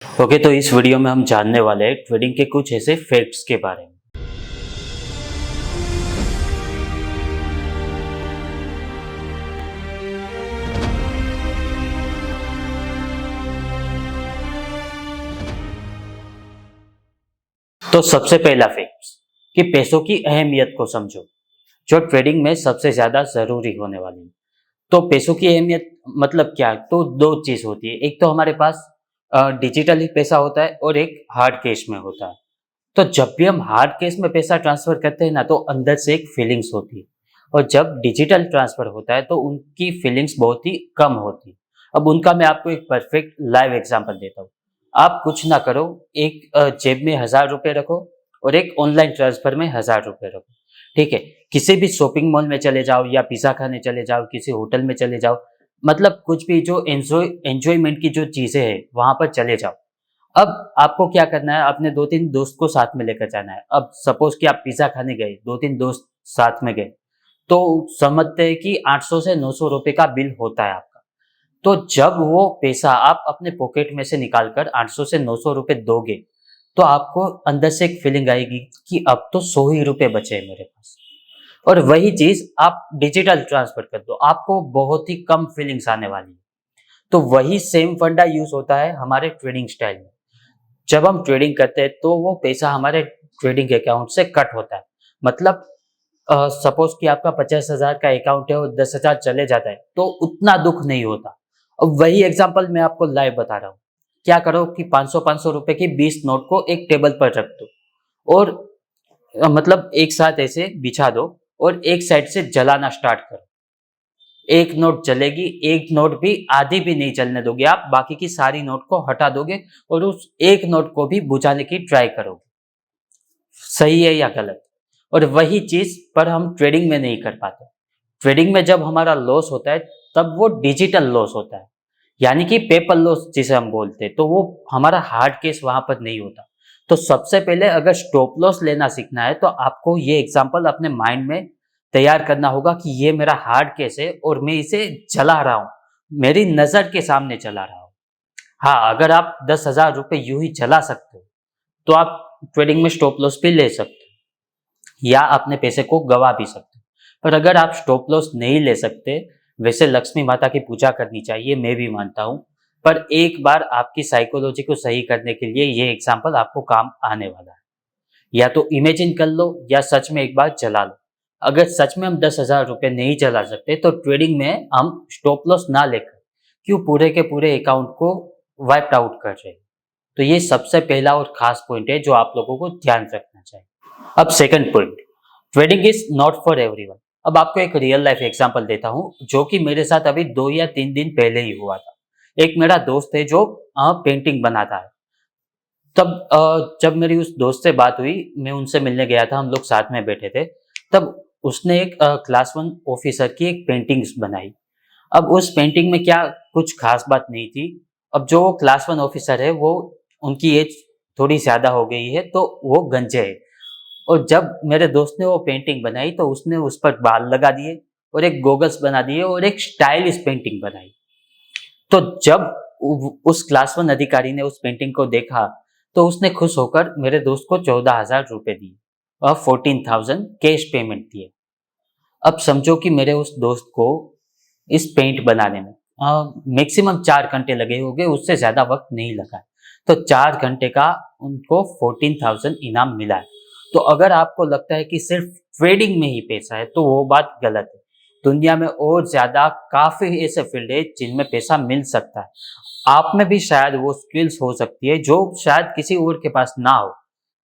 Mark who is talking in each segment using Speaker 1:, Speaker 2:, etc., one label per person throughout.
Speaker 1: Okay, तो इस video में हम जानने वाले हैं ट्रेडिंग के कुछ ऐसे फैक्ट्स के बारे में। तो सबसे पहला फैक्ट कि पैसों की अहमियत को समझो, जो ट्रेडिंग में सबसे ज्यादा जरूरी होने वाली है। तो पैसों की अहमियत मतलब क्या? तो दो चीज होती है, एक तो हमारे पास डिजिटल ही पैसा होता है और एक हार्ड कैश में होता है। तो जब भी हम हार्ड कैश में पैसा ट्रांसफर करते हैं ना, तो अंदर से एक फीलिंग्स होती है, और जब डिजिटल ट्रांसफर होता है तो उनकी फीलिंग्स बहुत ही कम होती है। अब उनका मैं आपको एक परफेक्ट लाइव एग्जांपल देता हूँ। आप कुछ ना करो, एक जेब में 1,000 रुपए रखो और एक ऑनलाइन ट्रांसफर में 1,000 रुपए रखो। ठीक है, किसी भी शॉपिंग मॉल में चले जाओ या पिज्जा खाने चले जाओ, किसी होटल में चले जाओ, मतलब कुछ भी जो एंजॉयमेंट की जो चीजें हैं वहां पर चले जाओ। अब आपको क्या करना है, अपने दो तीन दोस्त को साथ में लेकर जाना है। अब सपोज कि आप पिज्जा खाने गए, दो तीन दोस्त साथ में गए, तो समझते हैं कि 800 से 900 रुपए का बिल होता है आपका। तो जब वो पैसा आप अपने पॉकेट में से निकालकर 800 से 900 रुपए दोगे, तो आपको अंदर से एक फीलिंग आएगी कि अब तो 100 ही रुपए बचे हैं मेरे पास। और वही चीज आप डिजिटल ट्रांसफर कर दो, आपको बहुत ही कम फीलिंग्स आने वाली है। तो वही सेम फंडा यूज होता है हमारे ट्रेडिंग स्टाइल में। जब हम ट्रेडिंग करते हैं तो वो पैसा हमारे ट्रेडिंग अकाउंट से कट होता है। मतलब सपोज कि आपका 50,000 का अकाउंट है और 10,000 चले जाता है, तो उतना दुख नहीं होता। अब वही एग्जांपल मैं आपको लाइव बता रहा हूँ। क्या करो कि 500-500 रुपए की 20 नोट को एक टेबल पर रख दो, और मतलब एक साथ ऐसे बिछा दो, और एक साइड से जलाना स्टार्ट करो। एक नोट जलेगी, एक नोट भी आधी भी नहीं चलने दोगे आप, बाकी की सारी नोट को हटा दोगे और उस एक नोट को भी बुझाने की ट्राई करोगे। सही है या गलत? और वही चीज पर हम ट्रेडिंग में नहीं कर पाते। ट्रेडिंग में जब हमारा लॉस होता है, तब वो डिजिटल लॉस होता है, यानी कि पेपर लॉस जिसे हम बोलते हैं। तो वो हमारा हार्ड केस वहां पर नहीं होता। तो सबसे पहले अगर स्टॉप लॉस लेना सीखना है, तो आपको ये एग्जांपल अपने माइंड में तैयार करना होगा कि ये मेरा हार्ड केस है और मैं इसे चला रहा हूं, मेरी नजर के सामने चला रहा हूं। हाँ, अगर आप 10,000 रुपए यूं ही चला सकते हो, तो आप ट्रेडिंग में स्टॉप लॉस भी ले सकते हो या अपने पैसे को गवा भी सकते हो। पर अगर आप स्टॉप लॉस नहीं ले सकते, वैसे लक्ष्मी माता की पूजा करनी चाहिए, मैं भी मानता हूं। पर एक बार आपकी साइकोलॉजी को सही करने के लिए ये एग्जाम्पल आपको काम आने वाला है। या तो इमेजिन कर लो या सच में एक बार चला लो। अगर सच में हम 10,000 रुपए नहीं चला सकते, तो ट्रेडिंग में हम स्टॉप लॉस ना लेकर क्यों पूरे के पूरे अकाउंट को वाइप आउट कर रहे हैं? तो ये सबसे पहला और खास पॉइंट है जो आप लोगों को ध्यान रखना चाहिए। अब second point, trading is not for everyone. अब आपको एक रियल लाइफ एग्जांपल देता हूं, जो कि मेरे साथ अभी 2 या 3 दिन पहले ही हुआ था। एक मेरा दोस्त है जो पेंटिंग बनाता है। तब जब मेरी उस दोस्त से बात हुई, मैं उनसे मिलने गया था, हम लोग साथ में बैठे थे। तब उसने एक क्लास 1 ऑफिसर की एक पेंटिंग्स बनाई। अब उस पेंटिंग में क्या कुछ खास बात नहीं थी। अब जो क्लास 1 ऑफिसर है, वो उनकी एज थोड़ी ज्यादा हो गई है, तो वो गंजे है। और जब मेरे दोस्त ने वो पेंटिंग बनाई, तो उसने उस पर बाल लगा दिए और एक गोगल्स बना दिए और एक स्टाइलिश पेंटिंग बनाई। तो जब उस क्लास 1 अधिकारी ने उस पेंटिंग को देखा, तो उसने खुश होकर मेरे दोस्त को 14,000 रुपए दिए और 14,000 कैश पेमेंट दिए। अब समझो कि मेरे उस दोस्त को इस पेंट बनाने में मैक्सिमम 4 घंटे लगे होंगे, उससे ज्यादा वक्त नहीं लगा। तो 4 घंटे का उनको 14,000 इनाम मिला है। तो अगर आपको लगता है कि सिर्फ ट्रेडिंग में ही पैसा है, तो वो बात गलत है। दुनिया में और ज्यादा काफी ऐसे फील्ड है जिनमें पैसा मिल सकता है। आप में भी शायद वो स्किल्स हो सकती है जो शायद किसी और के पास ना हो,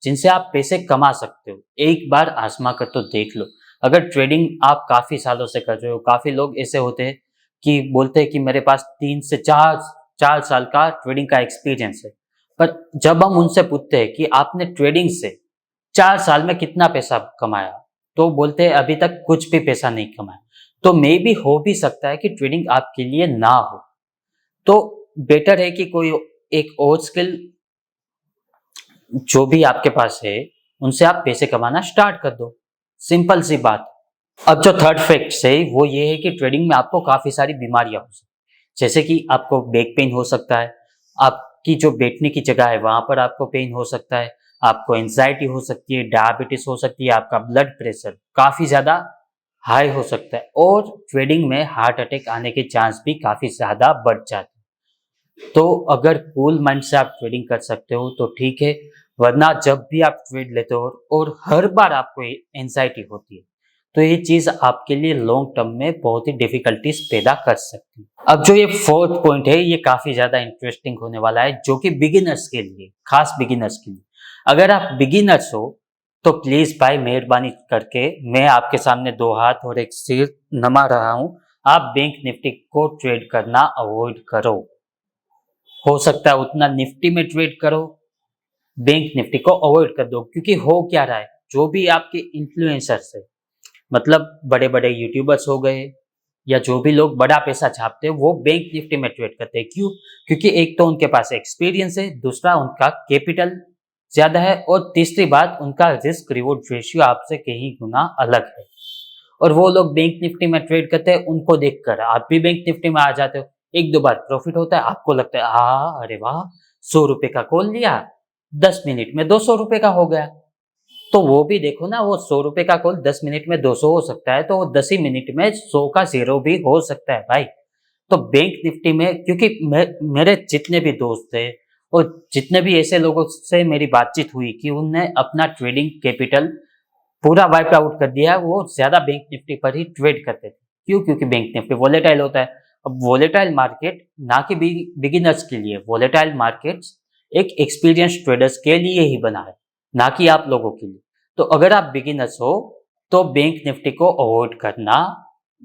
Speaker 1: जिनसे आप पैसे कमा सकते हो। एक बार आजमा कर तो देख लो। अगर ट्रेडिंग आप काफी सालों से कर रहे हो, काफी लोग ऐसे होते हैं कि बोलते हैं कि मेरे पास 3 से 4 साल का ट्रेडिंग का एक्सपीरियंस है। पर जब हम उनसे पूछते हैं कि आपने ट्रेडिंग से 4 साल में कितना पैसा कमाया, तो बोलते हैं अभी तक कुछ भी पैसा नहीं कमाया। तो मे भी हो भी सकता है कि ट्रेडिंग आपके लिए ना हो। तो बेटर है कि कोई एक और स्किल जो भी आपके पास है, उनसे आप पैसे कमाना स्टार्ट कर दो। सिंपल सी बात। अब जो थर्ड फैक्ट है वो ये है कि ट्रेडिंग में आपको काफी सारी बीमारियां हो सकती हैं। जैसे कि आपको बैक पेन हो सकता है, आप आपकी जो बैठने की जगह है वहां पर आपको पेन हो सकता है, आपको एंजाइटी हो सकती है, डायबिटीज हो सकती है, आपका ब्लड प्रेशर काफी ज्यादा हाई हो सकता है और ट्रेडिंग में हार्ट अटैक आने के चांस भी काफी ज्यादा बढ़ जाते हैं। तो अगर कूल माइंड से आप ट्रेडिंग कर सकते हो तो ठीक है, वरना जब भी आप ट्रेड लेते हो और हर बार आपको एंजाइटी होती है तो ये चीज आपके लिए लॉन्ग टर्म में बहुत ही डिफिकल्टीज पैदा कर सकती है। अब जो ये फोर्थ पॉइंट है ये काफी ज्यादा इंटरेस्टिंग होने वाला है, जो कि बिगिनर्स के लिए, खास बिगिनर्स के लिए। अगर आप बिगिनर्स हो तो प्लीज भाई मेहरबानी करके, मैं आपके सामने दो हाथ और एक सिर नमा रहा हूं, आप बैंक निफ्टी को ट्रेड करना अवॉइड करो। हो सकता है उतना निफ्टी में ट्रेड करो, बैंक निफ्टी को अवॉइड कर दो। क्योंकि हो क्या रहा है, जो भी आपके इन्फ्लुएंसर्स है, मतलब बड़े बड़े यूट्यूबर्स हो गए या जो भी लोग बड़ा पैसा छापते हैं, वो बैंक निफ्टी में ट्रेड करते हैं। क्यों? क्योंकि एक तो उनके पास एक्सपीरियंस है, दूसरा उनका कैपिटल ज्यादा है और तीसरी बात उनका रिस्क रिवॉर्ड रेशियो आपसे कहीं गुना अलग है। और वो लोग बैंक निफ्टी में ट्रेड करते हैं, उनको देखकर आप भी बैंक निफ्टी में आ जाते हो। एक दो बार प्रॉफिट होता है, आपको लगता है अरे वाह, 100 रुपए का कॉल लिया, 10 मिनट में 200 रुपए का हो गया। तो वो भी देखो ना, वो 100 रुपए का कॉल 10 मिनट में 200 हो सकता है, तो वो 10 ही मिनट में 100 का जीरो भी हो सकता है भाई। तो बैंक निफ्टी में, क्योंकि मेरे जितने भी दोस्त थे और जितने भी ऐसे लोगों से मेरी बातचीत हुई कि उनने अपना ट्रेडिंग कैपिटल पूरा वाइप आउट कर दिया, वो ज्यादा बैंक निफ्टी पर ही ट्रेड करते थे। क्यों? क्योंकि बैंक निफ्टी वोलेटाइल होता है। अब वोलेटाइल मार्केट ना कि बिगिनर्स के लिए, वोलेटाइल मार्केट्स एक एक्सपीरियंस ट्रेडर्स के लिए ही बना है, ना कि आप लोगों के लिए। तो अगर आप बिगिनर्स हो तो बैंक निफ्टी को अवॉइड करना,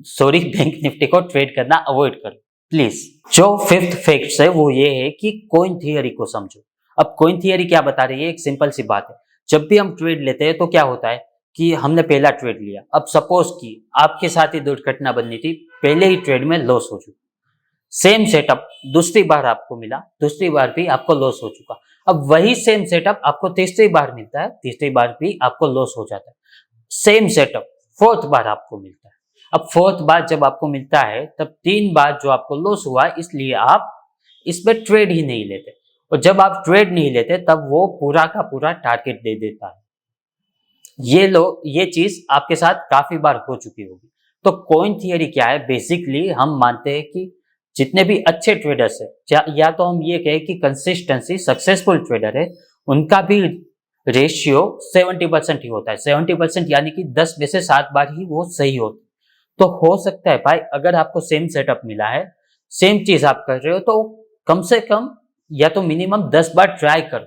Speaker 1: सॉरी, बैंक निफ्टी को ट्रेड करना अवॉइड करो प्लीज। जो फिफ्थ फैक्ट है वो ये है कि कॉइन थियरी को समझो। अब कॉइन थियरी क्या बता रही है? एक सिंपल सी बात है, जब भी हम ट्रेड लेते हैं तो क्या होता है कि हमने पहला ट्रेड लिया, अब सपोज कि आपके साथ ही दुर्घटना बननी थी, पहले ही ट्रेड में लॉस हो चुका, सेम सेटअप दूसरी बार आपको मिला, दूसरी बार भी आपको लॉस हो चुका। अब वही सेम सेटअप आपको तीसरी बार मिलता है, तीसरी बार भी आपको लॉस हो जाता है। सेम सेटअप फोर्थ बार आपको मिलता है। अब फोर्थ बार जब आपको मिलता है तब 3 बार जो आपको लॉस हुआ, इसलिए आप इस पर ट्रेड ही नहीं लेते। और जब आप ट्रेड नहीं लेते तब वो पूरा का पूरा टारगेट दे देता है। ये चीज आपके साथ काफी बार हो चुकी होगी। तो कॉइन थियरी क्या है? बेसिकली हम मानते हैं कि जितने भी अच्छे ट्रेडर्स है, या तो हम ये कहें कि कंसिस्टेंसी सक्सेसफुल ट्रेडर है, उनका भी रेशियो 70% ही होता है। 70% यानी कि 10 में से 7 बार ही वो सही होता है। तो हो सकता है भाई, अगर आपको सेम सेटअप मिला है, सेम चीज आप कर रहे हो, तो कम से कम या तो मिनिमम 10 बार ट्राई करो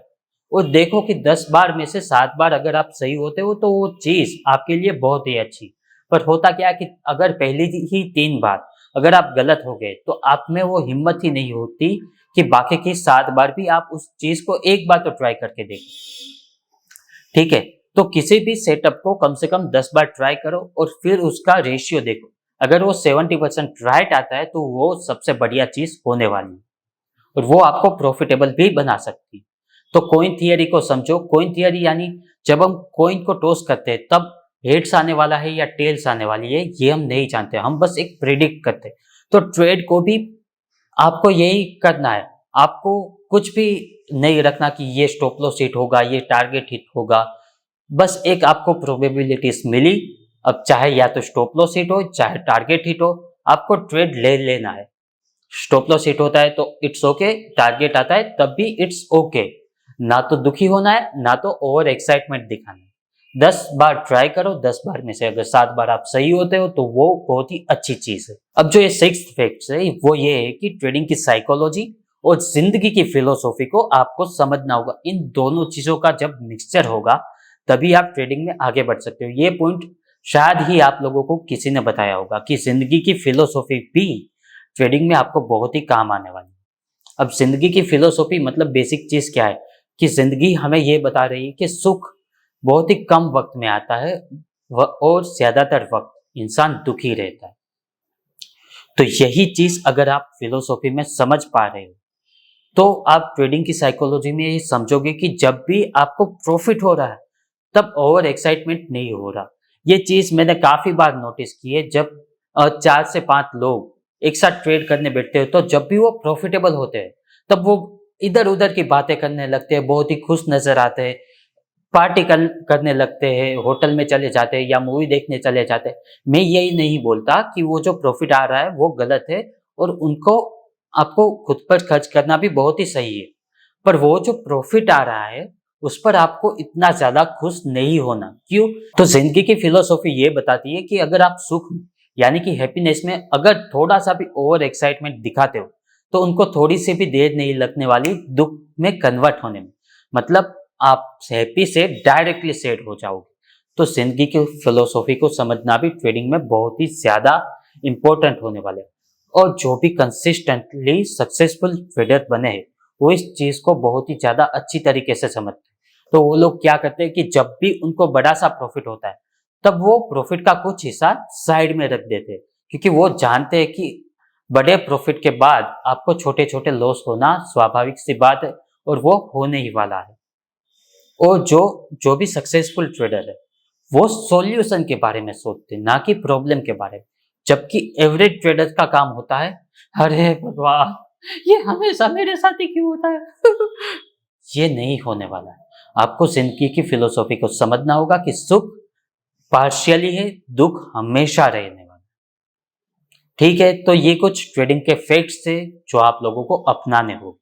Speaker 1: और देखो कि 10 बार में से 7 बार अगर आप सही होते हो तो वो चीज आपके लिए बहुत ही अच्छी। पर होता क्या है कि अगर पहली ही 3 बार अगर आप गलत हो गए तो आप में वो हिम्मत ही नहीं होती कि बाकी की 7 बार भी आप उस चीज को एक बार तो ट्राई करके देखो। ठीक है, तो किसी भी सेटअप को कम से कम 10 बार ट्राई करो और फिर उसका रेशियो देखो। अगर वो 70% राइट आता है तो वो सबसे बढ़िया चीज होने वाली है और वो आपको प्रॉफिटेबल भी बना सकती है। तो कॉइन थियरी को समझो। कॉइन थियरी यानी जब हम कॉइन को टॉस करते हैं तब हेड्स आने वाला है या टेल्स आने वाली है, ये हम नहीं जानते, हम बस एक प्रिडिक्ट करते हैं। तो ट्रेड को भी आपको यही करना है, आपको कुछ भी नहीं रखना कि ये स्टॉप लॉस हिट होगा, ये टारगेट हिट होगा। बस एक आपको प्रोबेबिलिटीज मिली, अब चाहे या तो स्टॉप लॉस हिट हो चाहे टारगेट हिट हो, आपको ट्रेड ले लेना है। स्टॉप लॉस हिट होता है तो इट्स ओके, टारगेट आता है तब भी इट्स ओके। ना तो दुखी होना है, ना तो ओवर एक्साइटमेंट दिखाना है। 10 बार ट्राई करो, 10 बार में से अगर 7 बार आप सही होते हो तो वो बहुत ही अच्छी चीज है। अब जो ये सिक्स्थ फैक्ट है वो ये है कि ट्रेडिंग की साइकोलॉजी और जिंदगी की फिलोसॉफी को आपको समझना होगा। इन दोनों चीजों का जब मिक्सचर होगा तभी आप ट्रेडिंग में आगे बढ़ सकते हो। ये पॉइंट शायद ही आप लोगों को किसी ने बताया होगा कि जिंदगी की फिलोसॉफी भी ट्रेडिंग में आपको बहुत ही काम आने वाली है। अब जिंदगी की फिलोसॉफी मतलब बेसिक चीज क्या है कि जिंदगी हमें ये बता रही है कि सुख बहुत ही कम वक्त में आता है और ज्यादातर वक्त इंसान दुखी रहता है। तो यही चीज अगर आप फिलोसॉफी में समझ पा रहे हो तो आप ट्रेडिंग की साइकोलॉजी में ये समझोगे कि जब भी आपको प्रॉफिट हो रहा है तब ओवर एक्साइटमेंट नहीं हो रहा। ये चीज मैंने काफी बार नोटिस की है। जब 4 से 5 लोग एक साथ ट्रेड करने बैठते हो तो जब भी वो प्रॉफिटेबल होते हैं तब वो इधर उधर की बातें करने लगते हैं, बहुत ही खुश नजर आते हैं, पार्टी करने लगते हैं, होटल में चले जाते हैं या मूवी देखने चले जाते हैं। मैं यही नहीं बोलता कि वो जो प्रॉफिट आ रहा है वो गलत है, और उनको आपको खुद पर खर्च करना भी बहुत ही सही है। पर वो जो प्रॉफिट आ रहा है उस पर आपको इतना ज्यादा खुश नहीं होना। क्यों? तो जिंदगी की फिलोसॉफी ये बताती है कि अगर आप सुख में यानी कि हैप्पीनेस में अगर थोड़ा सा भी ओवर एक्साइटमेंट दिखाते हो तो उनको थोड़ी सी भी देर नहीं लगने वाली दुख में कन्वर्ट होने में। मतलब आप हैप्पी से डायरेक्टली सैड हो जाओगे। तो जिंदगी की फिलोसॉफी को समझना भी ट्रेडिंग में बहुत ही ज्यादा इंपॉर्टेंट होने वाला है। और जो भी कंसिस्टेंटली सक्सेसफुल ट्रेडर बने हैं वो इस चीज को बहुत ही ज्यादा अच्छी तरीके से समझते हैं। तो वो लोग क्या करते हैं कि जब भी उनको बड़ा सा प्रॉफिट होता है तब वो प्रॉफिट का कुछ हिस्सा साइड में रख देते हैं, क्योंकि वो जानते हैं कि बड़े प्रॉफिट के बाद आपको छोटे छोटे लॉस होना स्वाभाविक सी बात है, और वो होने ही वाला है। और जो जो भी सक्सेसफुल ट्रेडर है वो सॉल्यूशन के बारे में सोचते हैं, ना कि प्रॉब्लम के बारे में। जबकि एवरेज ट्रेडर का काम होता है, अरे भगवान ये हमेशा मेरे साथ ही क्यों होता है ये नहीं होने वाला है। आपको जिंदगी की फिलोसॉफी को समझना होगा कि सुख पार्शियली है, दुख हमेशा रहने वाला है। ठीक है, तो ये कुछ ट्रेडिंग के फैक्ट्स थे जो आप लोगों को अपनाने होंगे।